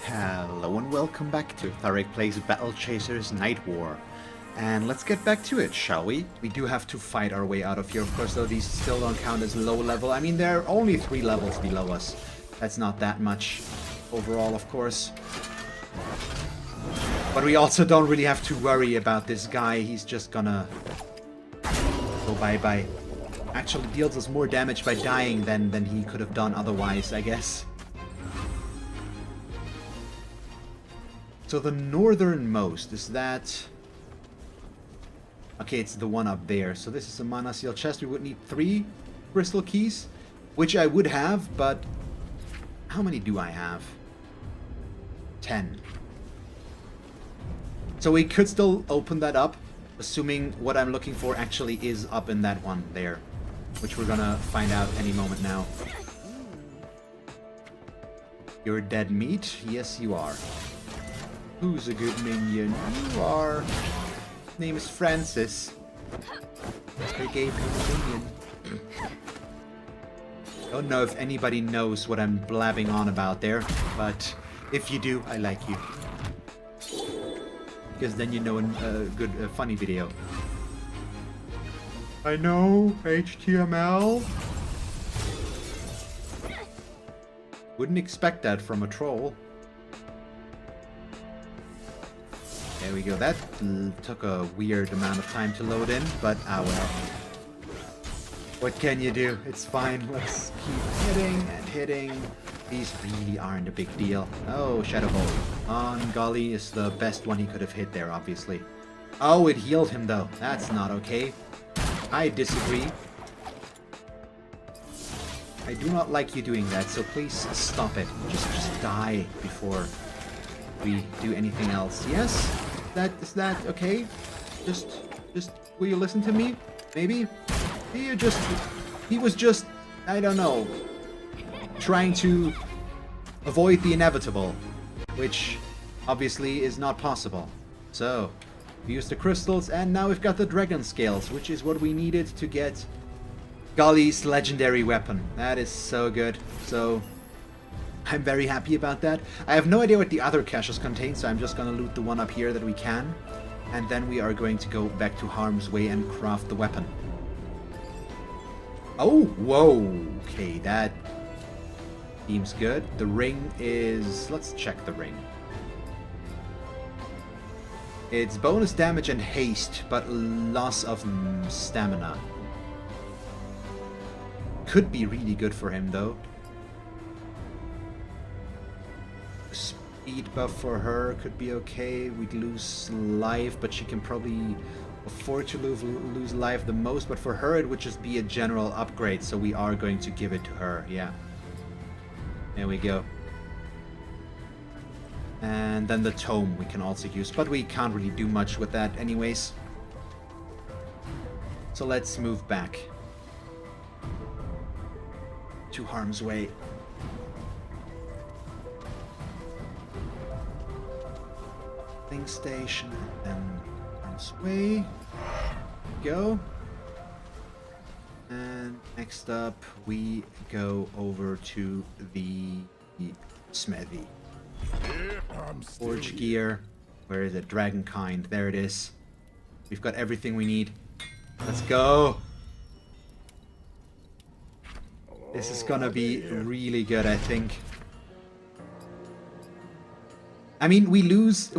Hello and welcome back to Tharic Plays Battle Chasers Nightwar. And let's get back to it, shall we? We do have to fight our way out of here, of course, though these still don't count as low level. I mean, they're only 3 levels below us. That's not that much overall, of course. But we also don't really have to worry about this guy. He's just gonna go bye-bye. Actually deals us more damage by dying than he could have done otherwise, I guess. So the northernmost, is that... Okay, it's the one up there. So this is a mana seal chest. We would need 3 crystal keys, which I would have, but how many do I have? 10. So we could still open that up, assuming what I'm looking for actually is up in that one there, which we're gonna find out any moment now. You're dead meat? Yes, you are. Who's a good minion? You are. His name is Francis. They gave him a minion. Don't know if anybody knows what I'm blabbing on about there, but if you do, I like you. Because then you know a good, funny video. I know, HTML. Wouldn't expect that from a troll. There we go. That took a weird amount of time to load in, but ah well. What can you do? It's fine. Let's keep hitting and hitting. These really aren't a big deal. Oh, Shadow Ball. On Golly is the best one he could have hit there, obviously. Oh, it healed him though. That's not okay. I disagree. I do not like you doing that, so please stop it. Just die before we do anything else. Yes? Is that okay? Just will you listen to me? Maybe? He was just, I don't know, trying to avoid the inevitable, which obviously is not possible. So, we used the crystals, and now we've got the dragon scales, which is what we needed to get Golly's legendary weapon. That is so good. So, I'm very happy about that. I have no idea what the other caches contain, so I'm just gonna loot the one up here that we can. And then we are going to go back to Harm's Way and craft the weapon. Oh, whoa. Okay, that seems good. The ring is... Let's check the ring. It's bonus damage and haste, but loss of stamina. Could be really good for him, though. Speed buff for her could be okay. We'd lose life, but she can probably afford to lose life the most. But for her, it would just be a general upgrade, so we are going to give it to her. Yeah. There we go. And then the tome we can also use, but we can't really do much with that anyways. So let's move back to Harm's Way. Station and Harm's Way. Go. And next up we go over to the smithy. Forge gear. Where is it? Dragonkind. There it is. We've got everything we need. Let's go. This is gonna be really good, I think. I mean, we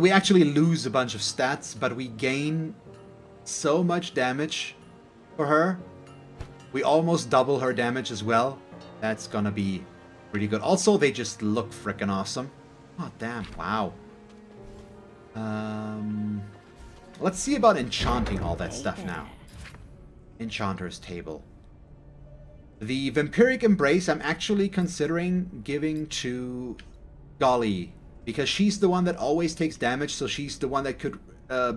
actually lose a bunch of stats, but we gain so much damage for her. We almost double her damage as well. That's gonna be really good. Also, they just look freaking awesome. Oh, damn. Wow. Let's see about enchanting all that stuff now. Enchanter's table. The Vampiric Embrace I'm actually considering giving to Golly, because she's the one that always takes damage, so she's the one that could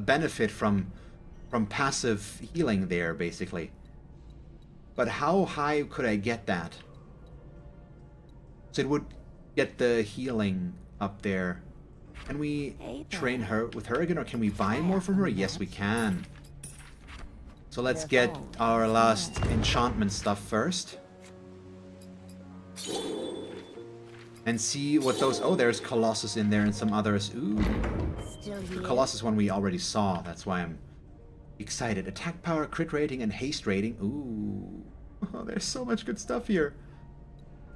benefit from passive healing there, basically. But how high could I get that? So it would get the healing up there. Can we train her with her again, or can we buy more from her? Yes, we can. So let's get our last enchantment stuff first. And see what those... Oh, there's Colossus in there and some others. Ooh. The Colossus one we already saw. That's why I'm excited. Attack power, crit rating, and haste rating. Ooh. Oh, there's so much good stuff here.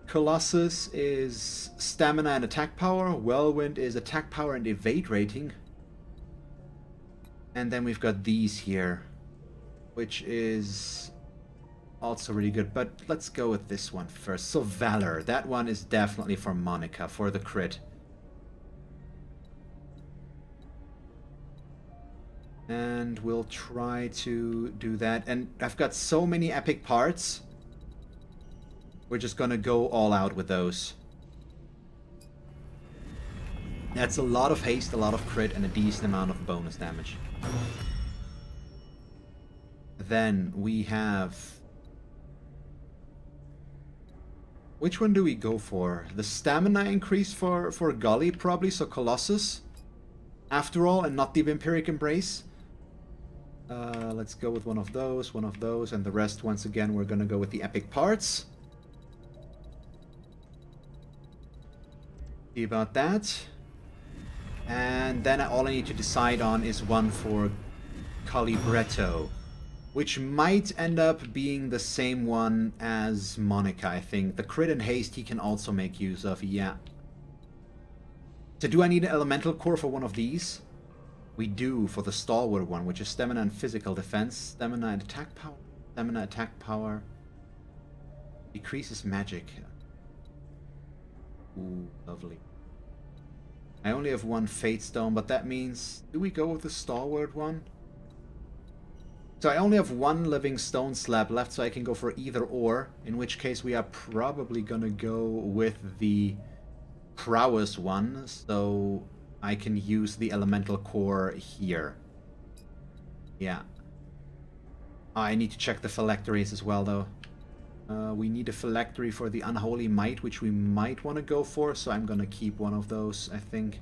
Colossus is stamina and attack power. Whirlwind is attack power and evade rating. And then we've got these here, which is also really good. But let's go with this one first. So Valor. That one is definitely for Monica, for the crit. And we'll try to do that. And I've got so many epic parts. We're just gonna go all out with those. That's a lot of haste, a lot of crit, and a decent amount of bonus damage. Then we have... Which one do we go for? The stamina increase for Gully, probably, so Colossus. After all, and not the Vampiric Embrace. Let's go with one of those, and the rest, once again, we're gonna go with the epic parts. See about that. And then all I need to decide on is one for Calibretto, which might end up being the same one as Monica, I think. The crit and haste he can also make use of, yeah. So do I need an elemental core for one of these? We do, for the stalwart one, which is stamina and physical defense. Stamina and attack power. Stamina, attack power. Decreases magic. Ooh, lovely. I only have one Fate Stone, but that means... Do we go with the Stalwart one? So I only have one Living Stone Slab left, so I can go for either or. In which case we are probably gonna go with the Prowess one, so I can use the Elemental Core here. Yeah. I need to check the phylacteries as well, though. We need a phylactery for the Unholy Might, which we might want to go for, so I'm gonna keep one of those, I think.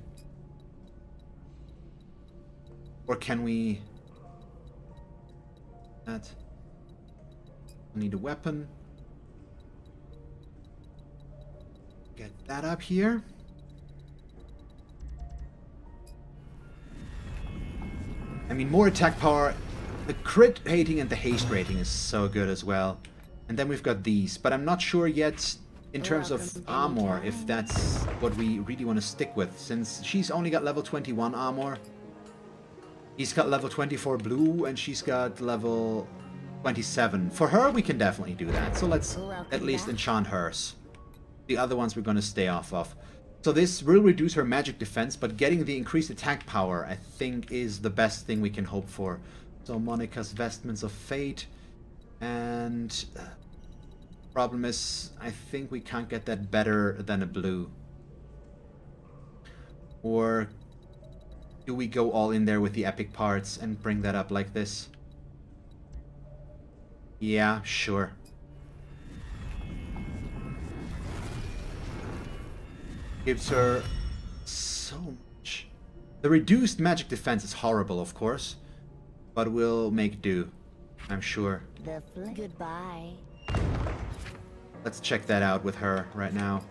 Or can we... That... I need a weapon. Get that up here. I mean, more attack power. The crit rating and the haste rating is so good as well. And then we've got these, but I'm not sure yet in terms of armor if that's what we really want to stick with, since she's only got level 21 armor. He's got level 24 blue, and she's got level 27. For her, we can definitely do that, so let's at least enchant hers. The other ones we're going to stay off of. So this will reduce her magic defense, but getting the increased attack power, I think, is the best thing we can hope for. So Monica's Vestments of Fate, and... Problem is, I think we can't get that better than a blue. Or do we go all in there with the epic parts and bring that up like this? Yeah, sure. Gives her so much. The reduced magic defense is horrible, of course, but we'll make do, I'm sure. Goodbye. Let's check that out with her right now.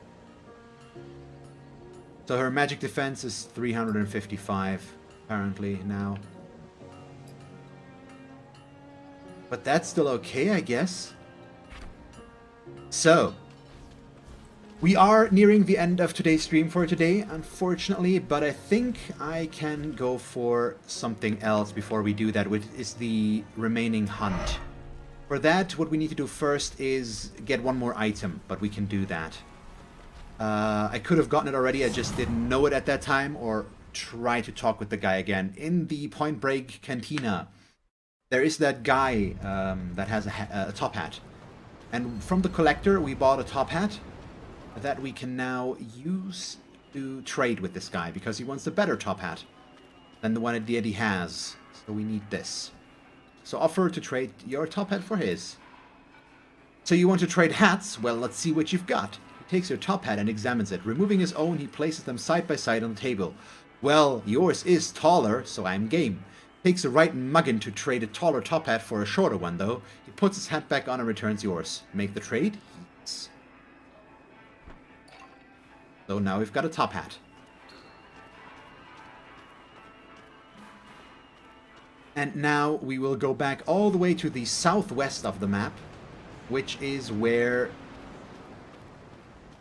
So her magic defense is 355, apparently, now. But that's still okay, I guess. So, we are nearing the end of today's stream for today, unfortunately, but I think I can go for something else before we do that, which is the remaining hunt. For that, what we need to do first is get one more item, but we can do that. I could have gotten it already, I just didn't know it at that time, or try to talk with the guy again. In the Point Break Cantina, there is that guy that has a top hat. And from the collector, we bought a top hat that we can now use to trade with this guy, because he wants a better top hat than the one that he has. So we need this. So offer to trade your top hat for his. So you want to trade hats? Well, let's see what you've got. He takes your top hat and examines it. Removing his own, he places them side by side on the table. Well, yours is taller, so I'm game. Takes a right muggin to trade a taller top hat for a shorter one, though. He puts his hat back on and returns yours. Make the trade? Yes. So now we've got a top hat. And now we will go back all the way to the southwest of the map, which is where...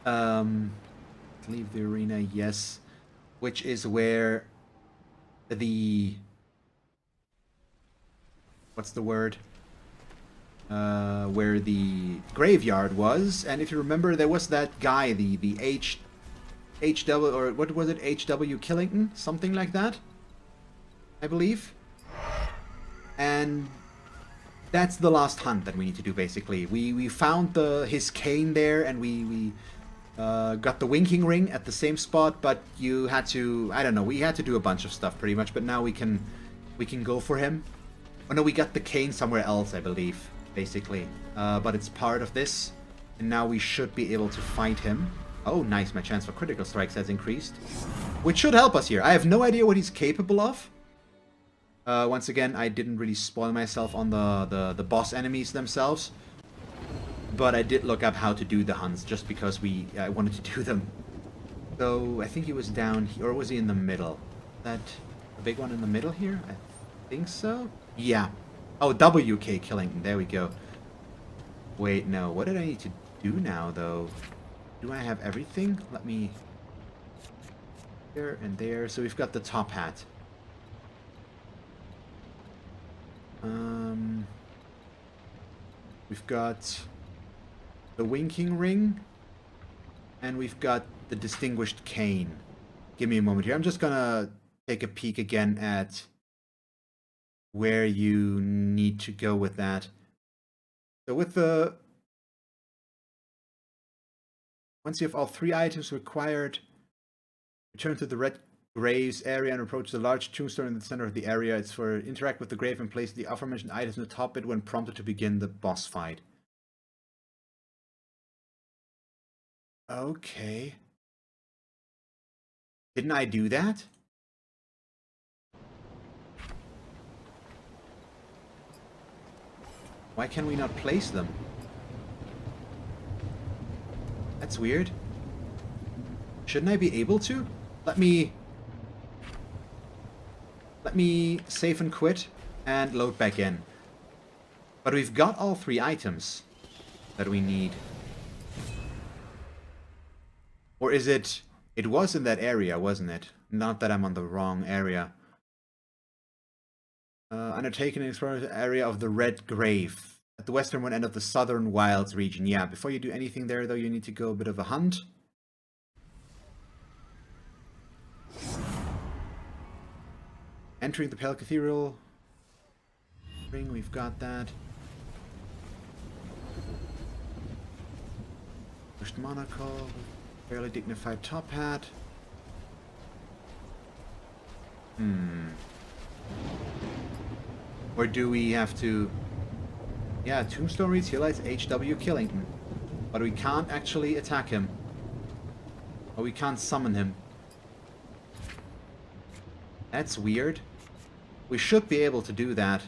leave the arena, yes. Which is where the... What's the word? Where the graveyard was. And if you remember, there was that guy, the HW, or what was it? HW Killington? Something like that, I believe. And that's the last hunt that we need to do, basically. We found his cane there, and we got the winking ring at the same spot, but you had to, I don't know, we had to do a bunch of stuff pretty much, but now we can go for him. Oh no, we got the cane somewhere else, I believe, basically. But it's part of this, and now we should be able to fight him. Oh, nice, my chance for critical strikes has increased, which should help us here. I have no idea what he's capable of. Once again, I didn't really spoil myself on the boss enemies themselves. But I did look up how to do the hunts, just because I wanted to do them. So, I think he was down here, or was he in the middle? That a big one in the middle here? I think so? Yeah. Oh, WK Killington, there we go. Wait, no, what did I need to do now, though? Do I have everything? Let me... There and there, so we've got the top hat. We've got the winking ring, and we've got the distinguished cane. Give me a moment here. I'm just gonna take a peek again at where you need to go with that. So with the... Once you have all 3 items required, return to the red graves area and approach the large tombstone in the center of the area. It's for interact with the grave and place the aforementioned items on the top bit when prompted to begin the boss fight. Okay. Didn't I do that? Why can we not place them? That's weird. Shouldn't I be able to? Let me save and quit and load back in. But we've got all 3 items that we need. Or is it... It was in that area, wasn't it? Not that I'm on the wrong area. Undertaken and explore the area of the Red Grave. At the western end of the Southern Wilds region. Yeah, before you do anything there, though, you need to go a bit of a hunt. Entering the Pale Cathedral ring, we've got that. Pushed monocle, fairly dignified top hat. Or do we have to... Yeah, Tombstone reads highlights HW Killington. But we can't actually attack him. Or we can't summon him. That's weird. We should be able to do that.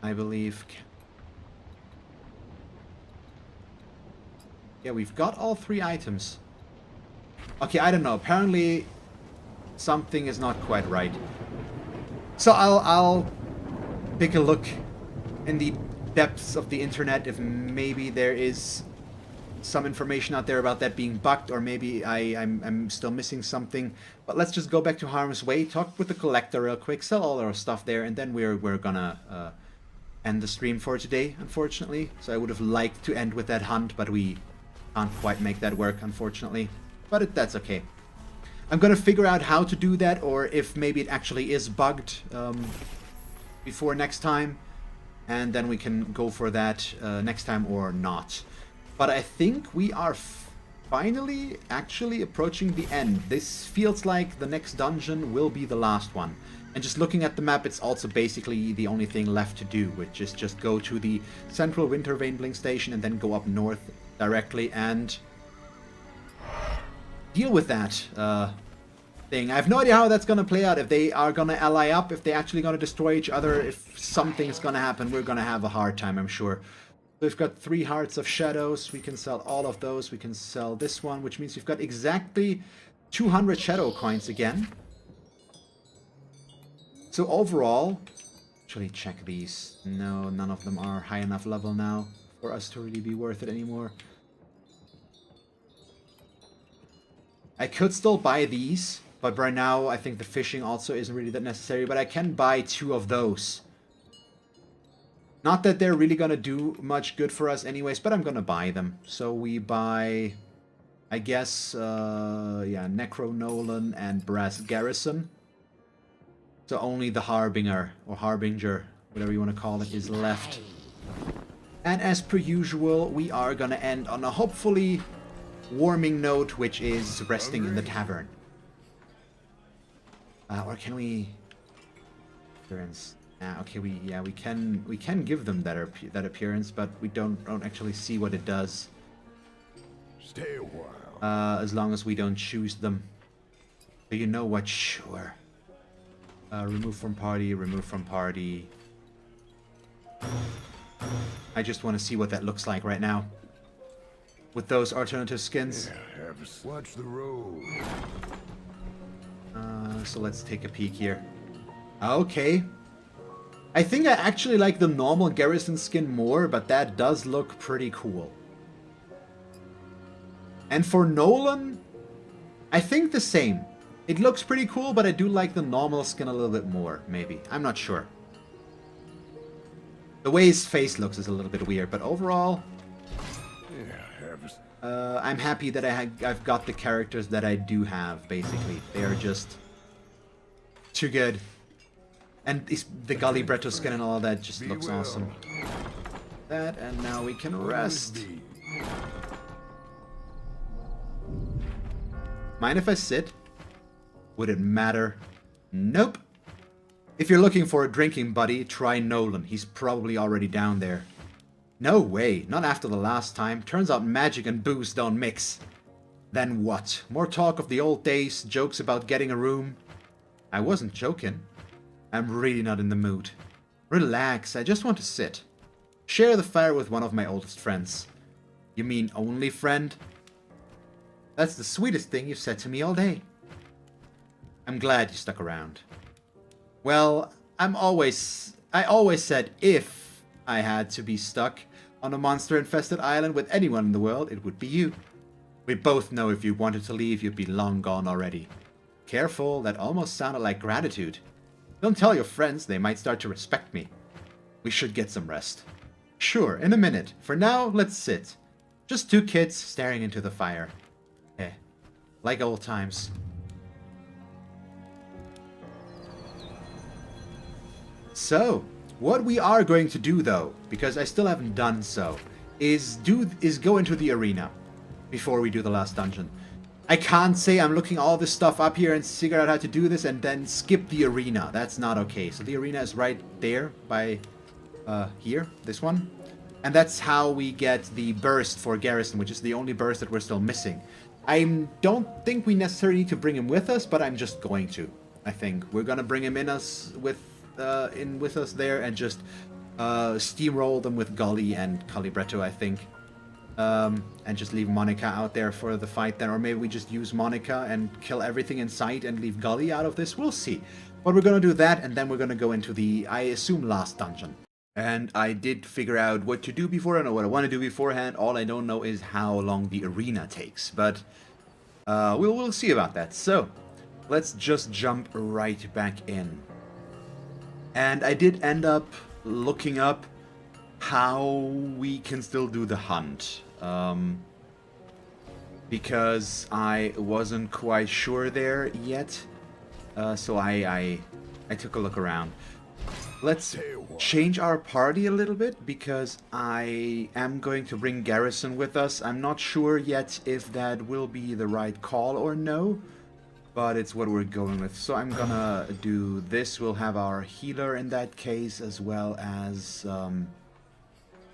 I believe. Yeah, we've got all 3 items. Okay, I don't know. Apparently, something is not quite right. So I'll take a look in the depths of the internet if maybe there is some information out there about that being bugged, or maybe I'm still missing something. But let's just go back to Harm's Way, talk with the collector real quick, sell all our stuff there, and then we're gonna end the stream for today, unfortunately. So I would have liked to end with that hunt, but we can't quite make that work, unfortunately. But that's okay. I'm gonna figure out how to do that, or if maybe it actually is bugged before next time, and then we can go for that next time or not. But I think we are finally actually approaching the end. This feels like the next dungeon will be the last one. And just looking at the map, it's also basically the only thing left to do, which is just go to the central winter Vainbling station and then go up north directly and deal with that thing. I have no idea how that's going to play out, if they are going to ally up, if they're actually going to destroy each other, if something's going to happen. We're going to have a hard time, I'm sure. we've got 3 Hearts of Shadows. We can sell all of those. We can sell this one, which means we've got exactly 200 Shadow Coins again. So overall, actually check these. No, none of them are high enough level now for us to really be worth it anymore. I could still buy these, but right now I think the fishing also isn't really that necessary, but I can buy 2 of those. Not that they're really gonna do much good for us anyways, but I'm gonna buy them. So we buy, I guess, yeah, Necro Nolan and Brass Garrison. So only the Harbinger, or Harbinger, whatever you want to call it, is left. And as per usual, we are gonna end on a hopefully warming note, which is resting in the tavern. Or can we... Appearance. Okay, we can give them that appearance, but we don't actually see what it does. Stay a while. As long as we don't choose them. But you know what? Sure. Remove from party. Remove from party. I just want to see what that looks like right now. With those alternative skins. Yeah, watch the road. So let's take a peek here. Okay. I think I actually like the normal Garrison skin more, but that does look pretty cool. And for Nolan, I think the same. It looks pretty cool, but I do like the normal skin a little bit more, maybe. I'm not sure. The way his face looks is a little bit weird, but overall... I'm happy that I've got the characters that I do have, basically. They are just too good. And the Galibretto skin and all that just looks awesome. That, and now we can rest. Mind if I sit? Would it matter? Nope. If you're looking for a drinking buddy, try Nolan. He's probably already down there. No way, not after the last time. Turns out magic and booze don't mix. Then what? More talk of the old days, jokes about getting a room? I wasn't joking. I'm really not in the mood. Relax, I just want to sit. Share the fire with one of my oldest friends. You mean only friend? That's the sweetest thing you've said to me all day. I'm glad you stuck around. Well, I always said if I had to be stuck on a monster-infested island with anyone in the world, it would be you. We both know if you wanted to leave, you'd be long gone already. Careful, that almost sounded like gratitude. Don't tell your friends, they might start to respect me. We should get some rest. Sure, in a minute. For now, let's sit. Just 2 kids staring into the fire. Eh, like old times. So, what we are going to do though, because I still haven't done so, is go into the arena before we do the last dungeon. I can't say I'm looking all this stuff up here and figure out how to do this and then skip the arena. That's not okay. So the arena is right there by here, this one. And that's how we get the burst for Garrison, which is the only burst that we're still missing. I don't think we necessarily need to bring him with us, but I'm just going to. I think we're gonna bring him with us there and just steamroll them with Gully and Calibretto, I think. And just leave Monica out there for the fight then. Or maybe we just use Monica and kill everything in sight and leave Gully out of this. We'll see. But we're gonna do that, and then we're gonna go into the, I assume, last dungeon. And I did figure out what to do before. I know what I want to do beforehand. All I don't know is how long the arena takes. But we'll see about that. So, let's just jump right back in. And I did end up looking up how we can still do the hunt. Because I wasn't quite sure there yet. So I took a look around. Let's change our party a little bit, because I am going to bring Garrison with us. I'm not sure yet if that will be the right call or no, but it's what we're going with. So I'm gonna do this. We'll have our healer in that case, as well as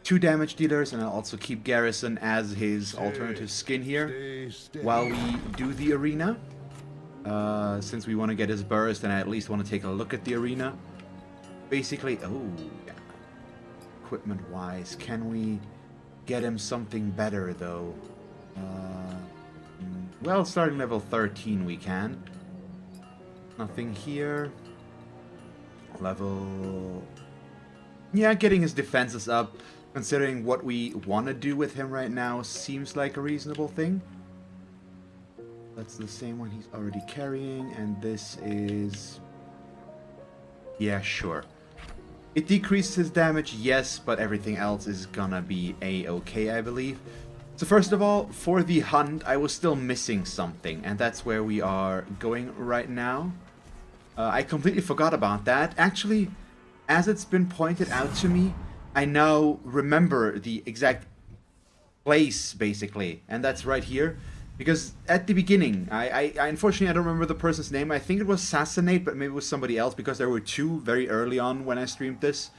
2 damage dealers, and I'll also keep Garrison as his alternative skin here while we do the arena. Since we want to get his burst, and I at least want to take a look at the arena. Basically, oh, yeah. Equipment-wise, can we... get him something better, though. Well, starting level 13 we can. Nothing here. Level... Yeah, getting his defenses up, considering what we want to do with him right now, seems like a reasonable thing. That's the same one he's already carrying, and this is... Yeah, sure. It decreases his damage, yes, but everything else is gonna be a-okay, I believe. So first of all, for the hunt, I was still missing something, and that's where we are going right now. I completely forgot about that. Actually, as it's been pointed out to me, I now remember the exact place, basically, and that's right here. Because at the beginning, I unfortunately I don't remember the person's name. I think it was Assassinate, but maybe it was somebody else, because there were two very early on when I streamed this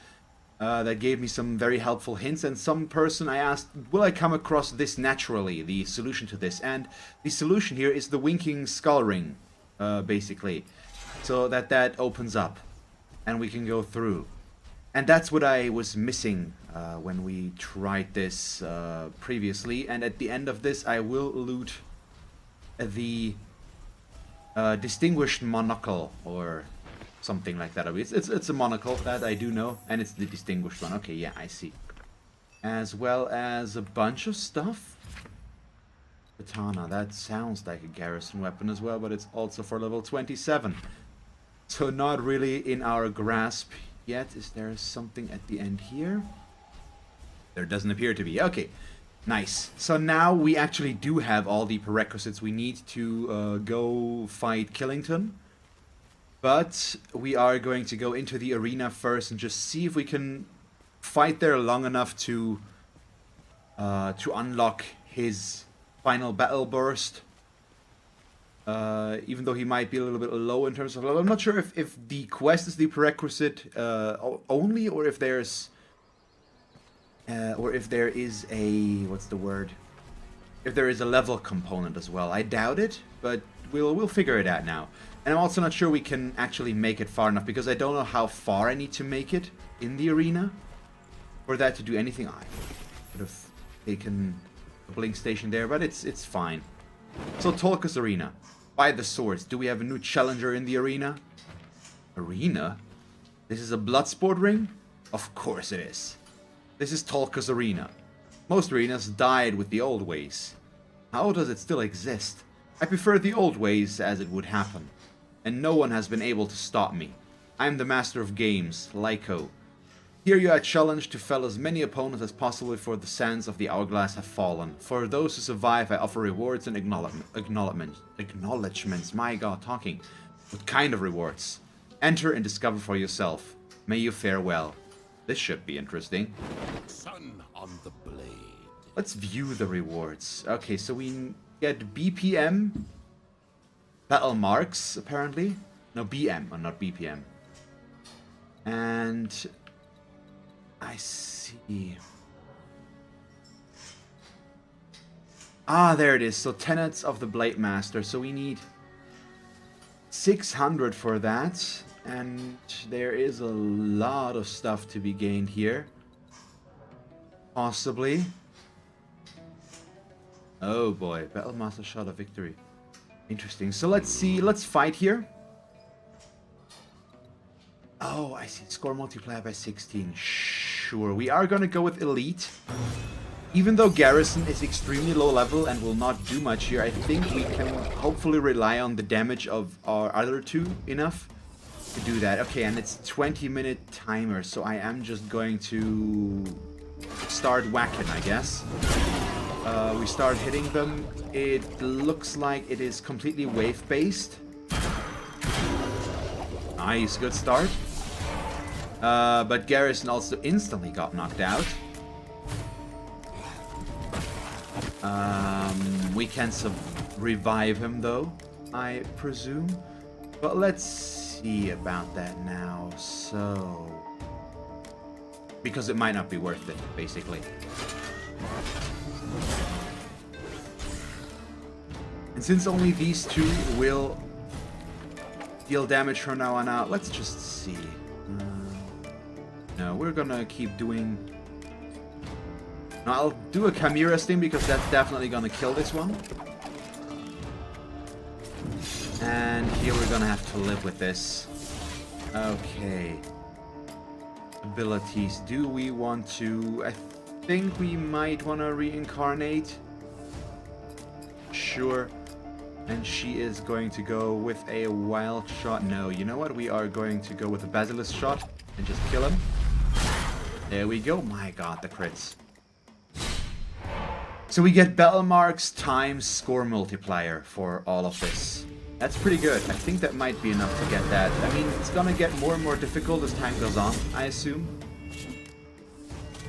that gave me some very helpful hints. And some person I asked, will I come across this naturally, the solution to this? And the solution here is the Winking Skull Ring, basically. So that opens up, and we can go through. And that's what I was missing when we tried this previously. And at the end of this, I will loot the Distinguished Monocle, or something like that. It's a monocle, that I do know, and it's the Distinguished one. Okay, yeah, I see. As well as a bunch of stuff. Katana, that sounds like a Garrison weapon as well, but it's also for level 27. So not really in our grasp yet. Is there something at the end here? There doesn't appear to be. Okay, nice. So now we actually do have all the prerequisites we need to go fight Killington. But we are going to go into the arena first and just see if we can fight there long enough to unlock his final battle burst. Even though he might be a little bit low in terms of level. I'm not sure if the quest is the prerequisite only, or if there's or if there is a, what's the word? If there is a level component as well. I doubt it, but we'll figure it out now. And I'm also not sure we can actually make it far enough, because I don't know how far I need to make it in the arena for that to do anything. I could have taken a blink station there, but it's fine. So Tolka's Arena. By the swords. Do we have a new challenger in the arena? Arena? This is a Bloodsport ring? Of course it is. This is Tolka's Arena. Most arenas died with the old ways. How does it still exist? I prefer the old ways as it would happen. And no one has been able to stop me. I am the master of games, Lyko. Here you are challenged to fell as many opponents as possible before the sands of the hourglass have fallen. For those who survive, I offer rewards and acknowledgements. My god, talking. What kind of rewards? Enter and discover for yourself. May you fare well. This should be interesting. Sun on the blade. Let's view the rewards. Okay, so we get BPM. Battle marks, apparently. No, BM, not BPM. And... I see. Ah, there it is. So Tenets of the Blade Master. So we need 600 for that. And there is a lot of stuff to be gained here. Possibly. Oh boy. Battle Master Shot of Victory. Interesting. So let's see. Let's fight here. Oh, I see. Score multiplier by 16. Sure. We are going to go with Elite. Even though Garrison is extremely low level and will not do much here, I think we can hopefully rely on the damage of our other two enough to do that. Okay, and it's 20-minute timer, so I am just going to start whacking, I guess. We start hitting them. It looks like it is completely wave-based. Nice, good start. But Garrison also instantly got knocked out. We can revive him though, I presume. But let's see about that now. So... because it might not be worth it, basically. And since only these two will deal damage from now on out, let's just see. No, we're gonna keep doing Now I'll do a Chimera Sting because that's definitely gonna kill this one. And here we're gonna have to live with this. Okay. Abilities. Do we want to... I think we might want to reincarnate. Sure. And she is going to go with a wild shot. No, you know what? We are going to go with a basilisk shot and just kill him. There we go. My god, the crits. So we get battle marks times score multiplier for all of this. That's pretty good. I think that might be enough to get that. I mean, it's gonna get more and more difficult as time goes on, I assume.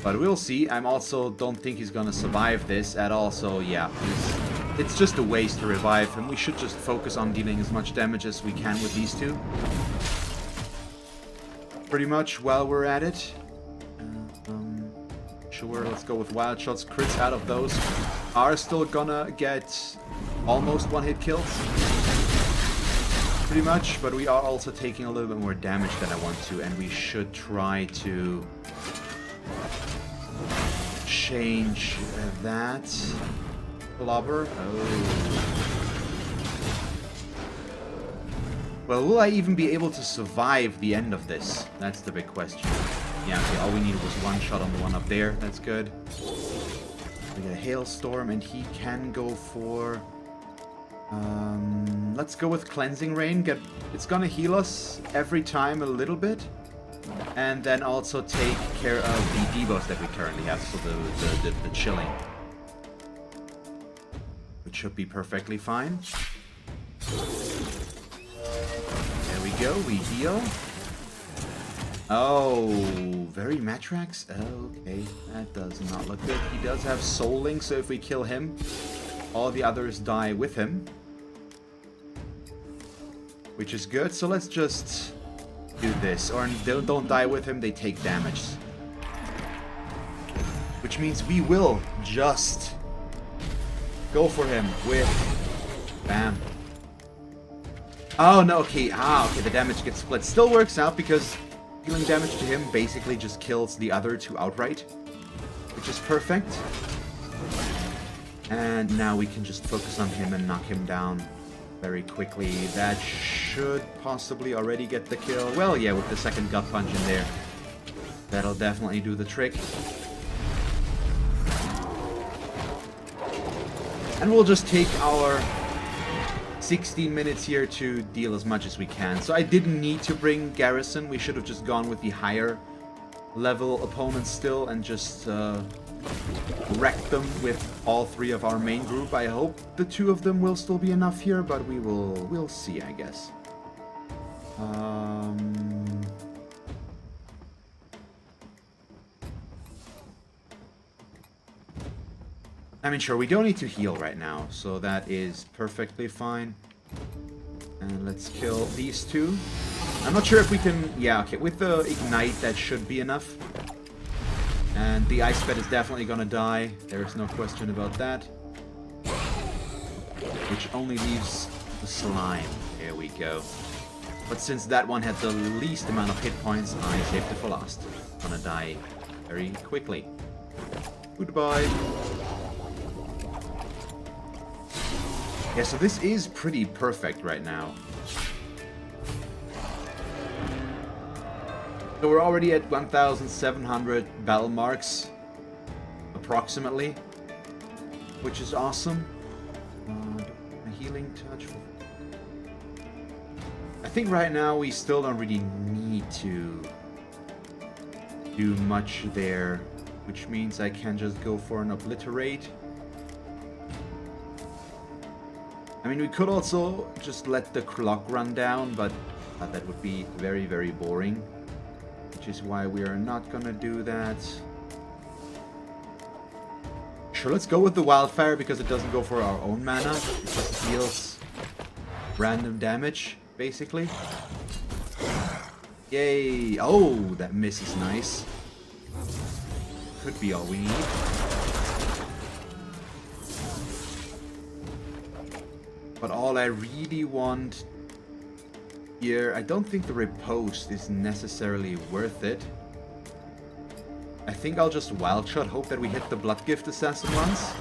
But we'll see. I'm also don't think he's gonna survive this at all, so yeah. It's just a waste to revive him. We should just focus on dealing as much damage as we can with these two. Pretty much while we're at it. Sure, let's go with wild shots. Crits out of those are still gonna get almost one-hit kills. Pretty much, but we are also taking a little bit more damage than I want to, and we should try to change that. Blubber. Oh. Well, will I even be able to survive the end of this? That's the big question. Yeah, okay, all we needed was one shot on the one up there. That's good. We get a hailstorm, and he can go for... let's go with Cleansing Rain. It's gonna heal us every time a little bit. And then also take care of the debuffs that we currently have, so the chilling. Which should be perfectly fine. There we go, we heal. Oh, very Matrax? Okay, that does not look good. He does have Soul Link, so if we kill him, all the others die with him. Which is good, so let's just do this. Or don't die with him, they take damage. Which means we will just go for him with... Bam. Oh, no, okay. Okay, the damage gets split. Still works out because dealing damage to him basically just kills the other two outright. Which is perfect. And now we can just focus on him and knock him down very quickly. That should possibly already get the kill. Well, yeah, with the second gut punch in there. That'll definitely do the trick. And we'll just take our 16 minutes here to deal as much as we can. So I didn't need to bring Garrison. We should have just gone with the higher level opponents still and just wrecked them with all three of our main group. I hope the two of them will still be enough here, but we'll see, I guess. I mean, sure, we don't need to heal right now, so that is perfectly fine. And let's kill these two. I'm not sure if we can... Yeah, okay, with the Ignite, that should be enough. And the Ice Pet is definitely gonna die. There's no question about that. Which only leaves the Slime. There we go. But since that one had the least amount of hit points, I saved it for last. Gonna die very quickly. Goodbye. Yeah, so this is pretty perfect right now. So we're already at 1,700 battle marks, approximately, which is awesome. A healing touch. I think right now we still don't really need to do much there, which means I can just go for an Obliterate. I mean, we could also just let the clock run down, but that would be very, very boring. Which is why we are not gonna do that. Sure, let's go with the Wildfire because it doesn't go for our own mana. It just deals random damage, basically. Yay! Oh, that miss is nice. Could be all we need. But all I really want here, I don't think the riposte is necessarily worth it. I think I'll just wild shot, hope that we hit the blood gift assassin once.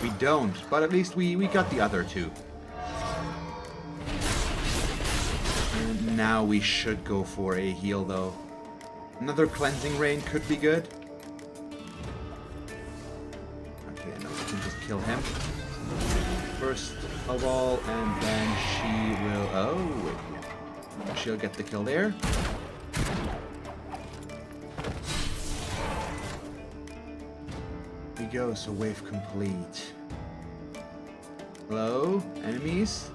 We don't, but at least we got the other two. And now we should go for a heal though. Another cleansing rain could be good. Okay, now we can just kill him. First of all, and then she will... Oh, she'll get the kill there. Here we go, so wave complete. Hello, enemies.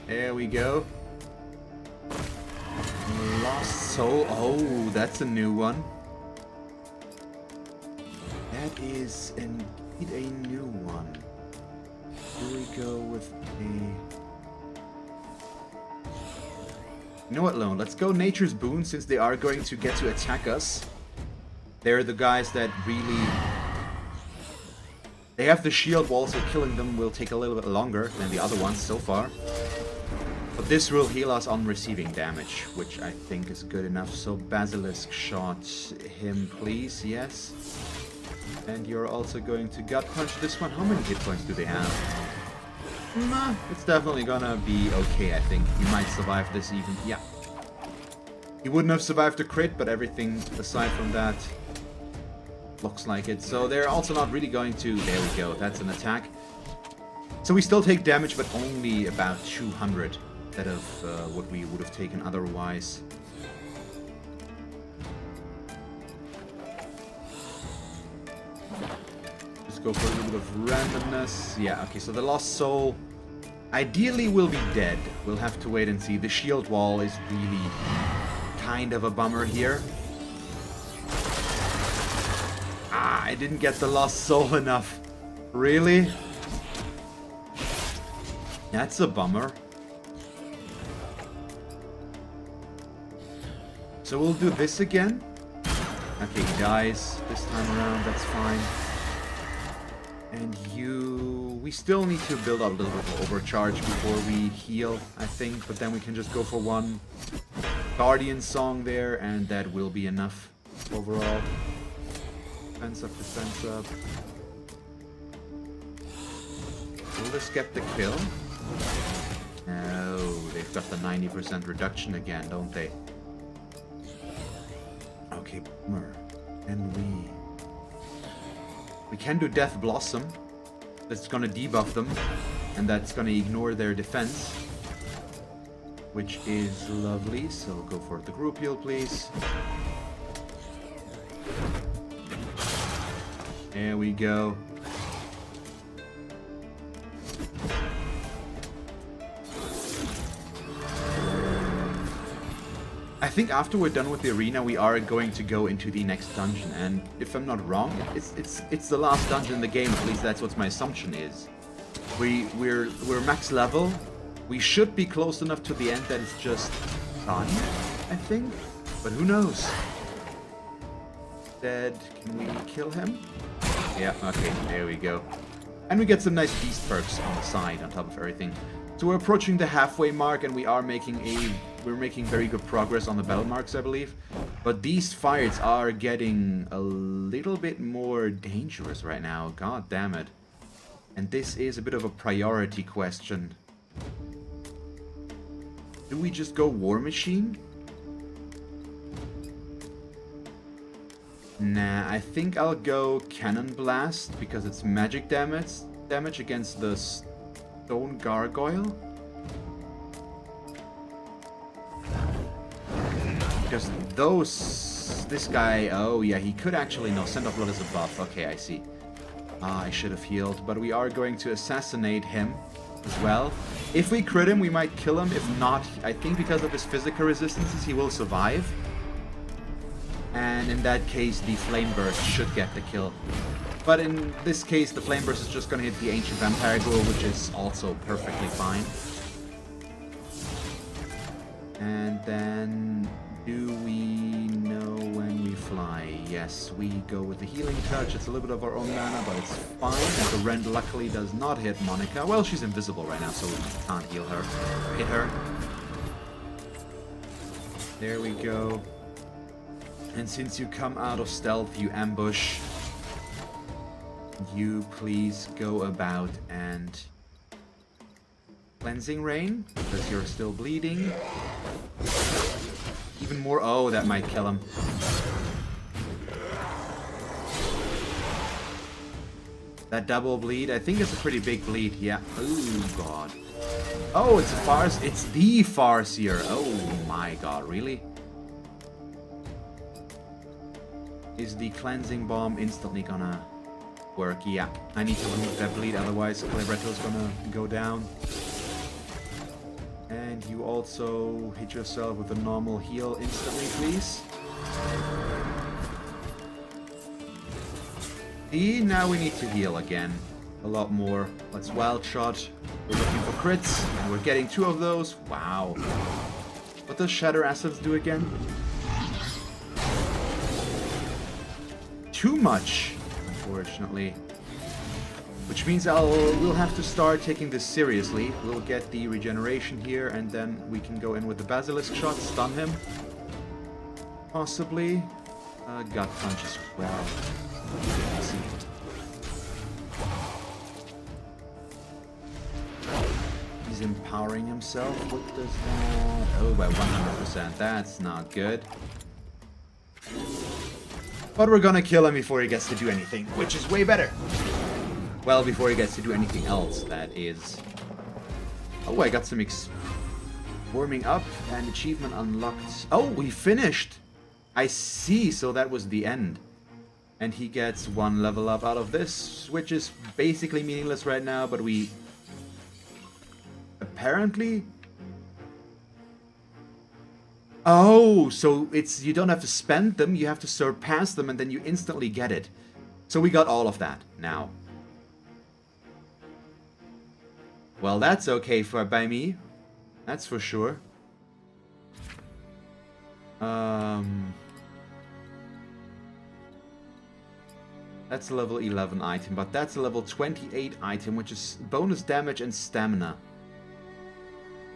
There we go. Lost soul. Oh, that's a new one. That is indeed a new one. Here we go with a... You know what, Lone? Let's go Nature's Boon, since they are going to get to attack us. They're the guys that really... They have the shield wall, so killing them will take a little bit longer than the other ones so far. But this will heal us on receiving damage, which I think is good enough. So Basilisk shot him, please. Yes. And you're also going to gut punch this one. How many hit points do they have? Nah, it's definitely gonna be okay, I think. He might survive this even. Yeah. He wouldn't have survived the crit, but everything aside from that looks like it. So they're also not really going to... There we go. That's an attack. So we still take damage, but only about 200 instead of what we would have taken otherwise. Just go for a little bit of randomness. Yeah, okay, so the Lost Soul ideally will be dead. We'll have to wait and see. The shield wall is really kind of a bummer here. Ah, I didn't get the Lost Soul enough. Really? That's a bummer. So we'll do this again. Okay, he dies this time around, that's fine. And you... We still need to build up a little bit of overcharge before we heal, I think. But then we can just go for one Guardian Song there, and that will be enough overall. Defense up, defense up. Will this get the kill? No, they've got the 90% reduction again, don't they? Okay, bummer. And we can do Death Blossom. That's gonna debuff them, and that's gonna ignore their defense, which is lovely. So go for the group heal, please. There we go. I think after we're done with the arena, we are going to go into the next dungeon, and if I'm not wrong, it's the last dungeon in the game. At least that's what my assumption is. We're max level. We should be close enough to the end that it's just done, I think. But who knows? Dead. Can we kill him? Yeah. Okay. There we go. And we get some nice beast perks on the side on top of everything. So we're approaching the halfway mark, and we're making very good progress on the battle marks, I believe. But these fights are getting a little bit more dangerous right now. God damn it. And this is a bit of a priority question. Do we just go War Machine? Nah, I think I'll go Cannon Blast because it's magic damage against the Stone Gargoyle. Because this guy, oh yeah, he could actually, no, Send of Blood is a buff. Okay, I see. I should have healed, but we are going to assassinate him as well. If we crit him, we might kill him. If not, I think because of his physical resistances, he will survive. And in that case, the Flame Burst should get the kill. But in this case, the Flame Burst is just going to hit the Ancient Vampire Ghoul, which is also perfectly fine. And then, do we know when we fly? Yes, we go with the Healing Touch. It's a little bit of our own mana, but it's fine. And the Rend luckily does not hit Monica. Well, she's invisible right now, so we can't heal her. Hit her. There we go. And since you come out of stealth, you ambush. You please go about and cleansing rain, because you're still bleeding. Even more. Oh, that might kill him. That double bleed, I think it's a pretty big bleed. Yeah. Oh god. Oh, it's a farce. It's the Farseer. Oh my god, really? Is the cleansing bomb instantly gonna work? Yeah. I need to remove that bleed, otherwise Calibretto's gonna go down. And you also hit yourself with a normal heal instantly, please. See, now we need to heal again. A lot more. Let's wild shot. We're looking for crits, and we're getting 2 of those. Wow. What does Shatter Assets do again? Too much, unfortunately. Which means we'll have to start taking this seriously. We'll get the regeneration here, and then we can go in with the Basilisk shot, stun him. Possibly. Gut punch as well. Easy. He's empowering himself. What does that? Oh, by 100%. That's not good. But we're gonna kill him before he gets to do anything, which is way better. Well, before he gets to do anything else, that is. Oh, I got some warming up and achievement unlocked. Oh, we finished. I see, so that was the end. And he gets 1 level up out of this, which is basically meaningless right now, but we apparently... Oh, so it's you don't have to spend them, you have to surpass them, and then you instantly get it. So we got all of that now. Well, that's okay by me. That's for sure. That's a level 11 item, but that's a level 28 item, which is bonus damage and stamina.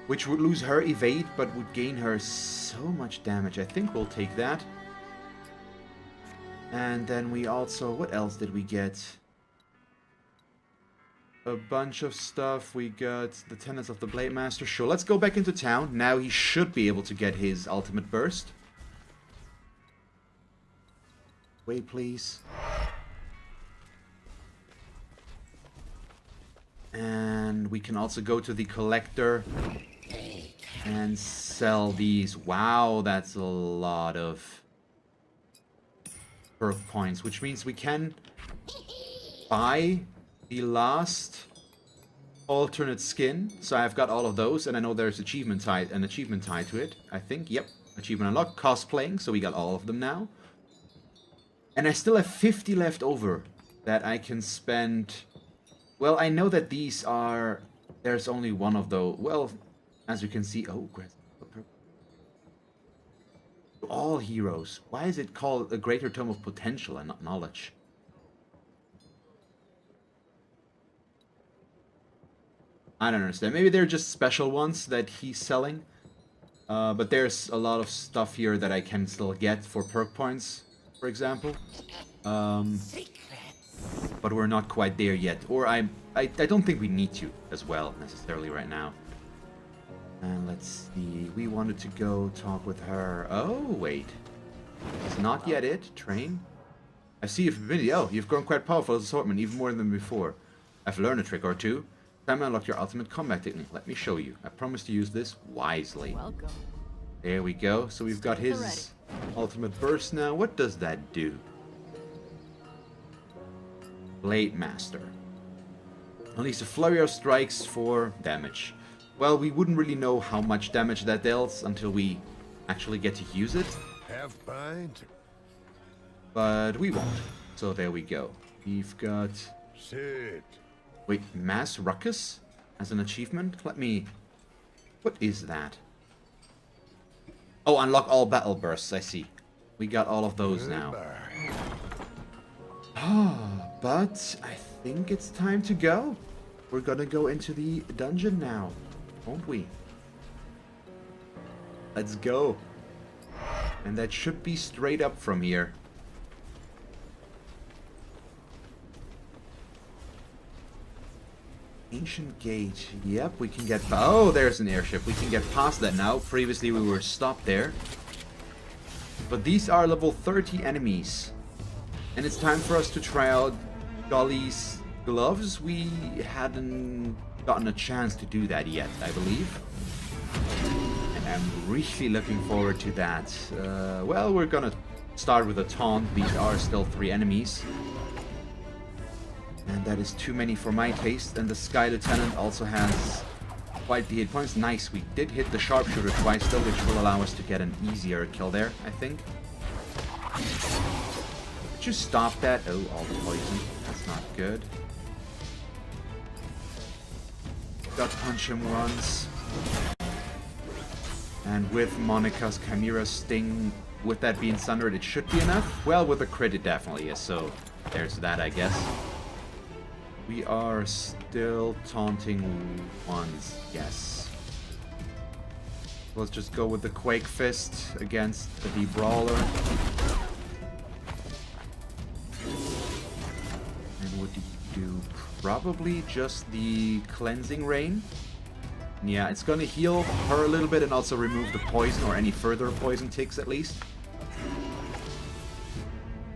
Which would lose her evade, but would gain her so much damage. I think we'll take that. And then we also... What else did we get? A bunch of stuff. We got the Tenets of the Blade Master. Sure, let's go back into town. Now he should be able to get his ultimate burst. Wait, please. And we can also go to the collector and sell these. Wow, that's a lot of perk points, which means we can buy the last alternate skin. So I've got all of those, and I know there's an achievement tied to it. I think, yep, achievement unlocked, cosplaying. So we got all of them now, and I still have 50 left over that I can spend. Well, I know that these are... There's only one of those. Well, as you can see... Oh, all heroes. Why is it called a greater tome of potential and not knowledge? I don't understand. Maybe they're just special ones that he's selling. But there's a lot of stuff here that I can still get for perk points, for example. But we're not quite there yet. Or I don't think we need to as well, necessarily, right now. And let's see. We wanted to go talk with her. Oh, wait. It's not yet it. Train. I see you've been... Oh, you've grown quite powerful as assortment, even more than before. I've learned a trick or two. Time to unlock your ultimate combat technique. Let me show you. I promise to use this wisely. Welcome. There we go. So we've got his ultimate burst now. What does that do? Blade Master. Unleash a flurry of strikes for damage. Well, we wouldn't really know how much damage that deals until we actually get to use it. Have bind. But we won't. So there we go. We've got... Sit. Wait, Mass Ruckus as an achievement? Let me... What is that? Oh, unlock all battle bursts, I see. We got all of those now. But I think it's time to go. We're gonna go into the dungeon now, won't we? Let's go. And that should be straight up from here. Ancient gate. Yep, we can get... Oh, there's an airship. We can get past that now. Previously we were stopped there. But these are level 30 enemies. And it's time for us to try out Golly's gloves. We hadn't gotten a chance to do that yet, I believe. And I'm really looking forward to that. Well, we're gonna start with a taunt. These are still 3 enemies. And that is too many for my taste. And the Sky Lieutenant also has quite the hit points. Nice, we did hit the sharpshooter twice though, which will allow us to get an easier kill there, I think. Could you stop that? Oh, all the poison. That's not good. Gut punch him once. And with Monica's Chimera Sting, with that being sundered, it should be enough. Well, with a crit it definitely is, so there's that, I guess. We are still taunting once, yes. Let's just go with the Quake Fist against the Brawler. And what do you do? Probably just the Cleansing Rain. Yeah, it's gonna heal her a little bit and also remove the poison, or any further poison ticks at least.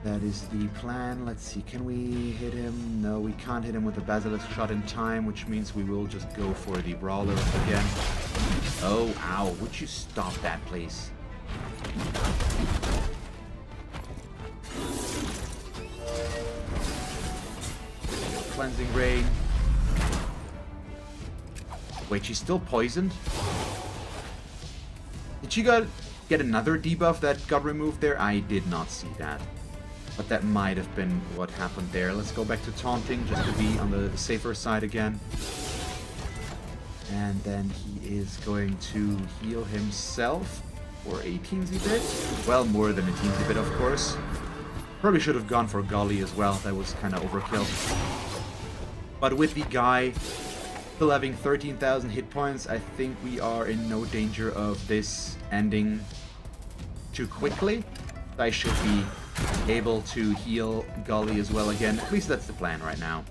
That is the plan. Let's see, can we hit him? No, we can't hit him with the Basilisk shot in time, which means we will just go for the Brawler again. Oh, ow, would you stop that, please? Cleansing Rain. Wait, she's still poisoned? Did she get another debuff that got removed there? I did not see that. But that might have been what happened there. Let's go back to taunting, just to be on the safer side again. And then he is going to heal himself for a teensy bit. Well, more than a teensy bit, of course. Probably should have gone for Golly as well. That was kind of overkill. But with the guy still having 13,000 hit points, I think we are in no danger of this ending too quickly. I should be able to heal Golly as well again. At least that's the plan right now.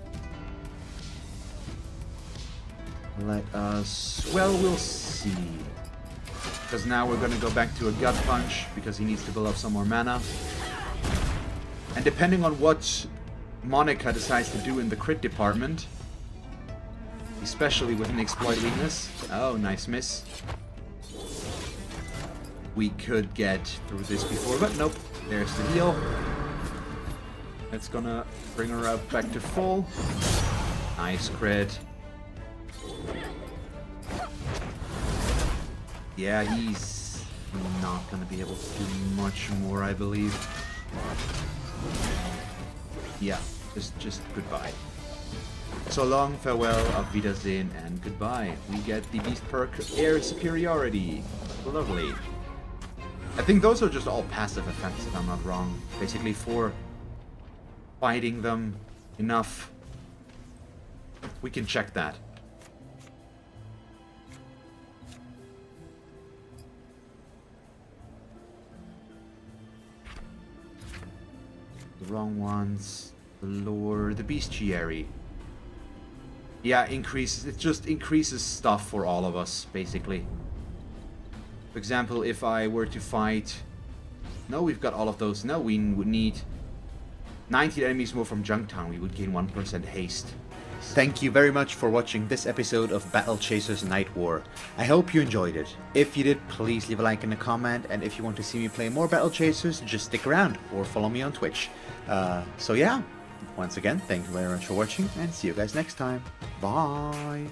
Let us... Well, we'll see. Because now we're going to go back to a Gut Punch, because he needs to build up some more mana. And depending on what Monica decides to do in the crit department, especially with an exploit weakness... Oh, nice miss. We could get through this before, but nope. There's the heal. That's gonna bring her up back to full. Nice crit. Yeah, he's not gonna be able to do much more, I believe. Yeah, just goodbye. So long, farewell, auf Wiedersehen, and goodbye. We get the beast perk Air Superiority. Lovely. I think those are just all passive effects, if I'm not wrong. Basically for fighting them enough. We can check that. The wrong ones. The lure, the bestiary. Yeah, increases. It just increases stuff for all of us, basically. For example, if I were to fight... No, we've got all of those. No, we would need 90 enemies more from Junktown. We would gain 1% haste. Thank you very much for watching this episode of Battle Chasers Nightwar. I hope you enjoyed it. If you did, please leave a like and a comment. And if you want to see me play more Battle Chasers, just stick around or follow me on Twitch. So yeah, once again, thank you very much for watching and see you guys next time. Bye!